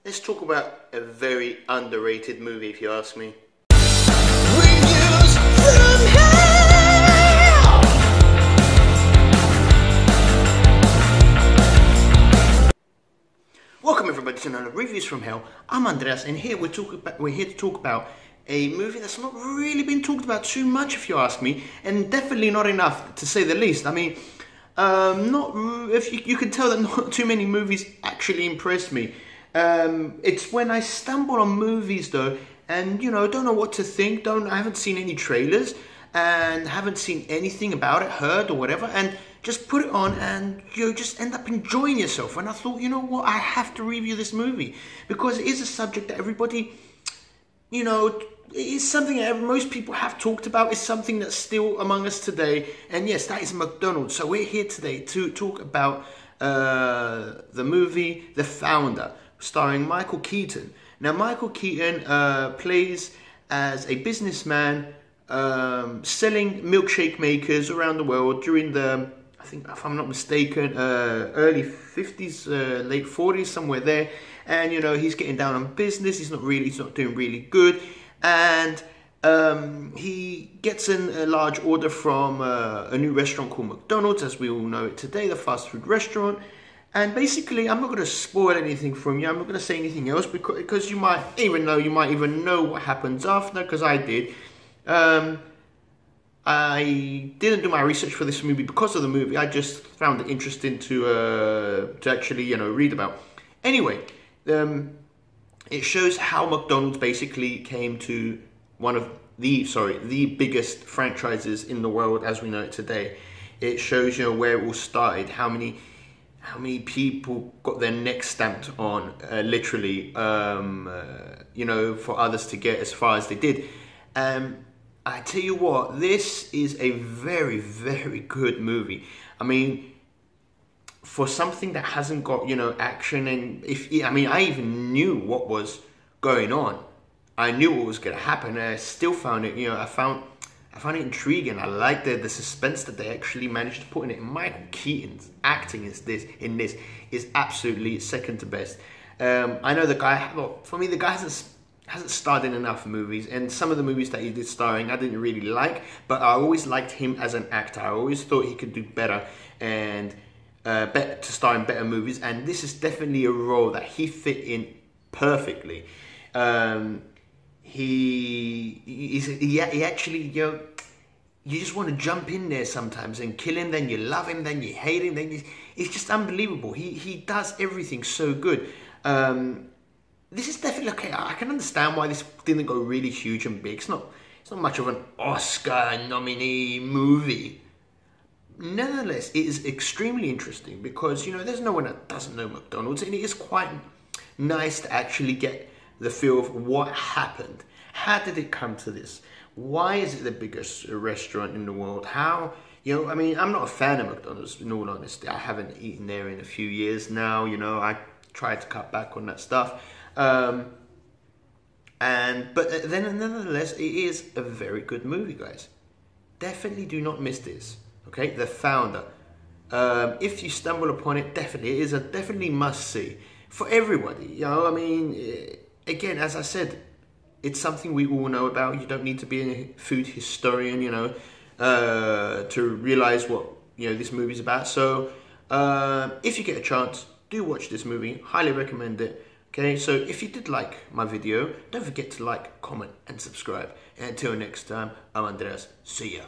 Let's talk about a very underrated movie, if you ask me. Reviews from hell. Welcome everybody to another Reviews from Hell. I'm Andreas, and here we're here to talk about a movie that's not really been talked about too much, if you ask me, and definitely not enough, to say the least. I mean, if you can tell that not too many movies actually impressed me. It's when I stumble on movies though, and don't know what to think. I haven't seen any trailers, and haven't seen anything about it, heard or whatever, and just put it on, and you just end up enjoying yourself. And I thought, you know what, I have to review this movie because it is a subject that everybody, it's something that most people have talked about. It's something that's still among us today, and yes, that is McDonald's. So we're here today to talk about the movie The Founder, starring Michael Keaton. Now, Michael Keaton plays as a businessman selling milkshake makers around the world during the, I think, if I'm not mistaken, early 50s, late 40s, somewhere there. And he's getting down on business. He's not doing really good. And he gets in a large order from a new restaurant called McDonald's, as we all know it today, the fast food restaurant. And basically, I'm not going to spoil anything from you. I'm not going to say anything else because you might even know what happens after, because I did. I didn't do my research for this movie because of the movie. I just found it interesting to actually read about. Anyway, it shows how McDonald's basically came to one of the biggest franchises in the world as we know it today. It shows where it all started, how many people got their neck stamped on, literally, for others to get as far as they did. I tell you what, this is a very, very good movie. I mean, for something that hasn't got, action, and I even knew what was going on. I knew what was going to happen, and I still found it, I found it intriguing. I liked the suspense that they actually managed to put in it. And Michael Keaton's acting in this is absolutely second to best. I know the guy. Well, for me, the guy hasn't starred in enough movies, and some of the movies that he did starring, I didn't really like. But I always liked him as an actor. I always thought he could do better and to star in better movies. And this is definitely a role that he fit in perfectly. He actually, you just want to jump in there sometimes and kill him, then you love him, then you hate him, it's just unbelievable. He does everything so good. This is definitely, okay, I can understand why this didn't go really huge and big. It's not much of an Oscar nominee movie. Nevertheless, it is extremely interesting because, there's no one that doesn't know McDonald's, and it is quite nice to actually get the feel of what happened. How did it come to this? Why is it the biggest restaurant in the world? How, I'm not a fan of McDonald's, in all honesty. I haven't eaten there in a few years now. I tried to cut back on that stuff. But then nonetheless, it is a very good movie, guys. Definitely do not miss this. Okay, The Founder. If you stumble upon it, definitely, it is a definitely must see for everybody. Again, as I said, it's something we all know about. You don't need to be a food historian, to realize what this movie's about. So, if you get a chance, do watch this movie. Highly recommend it. Okay, so if you did like my video, don't forget to like, comment, and subscribe. And until next time, I'm Andreas. See ya.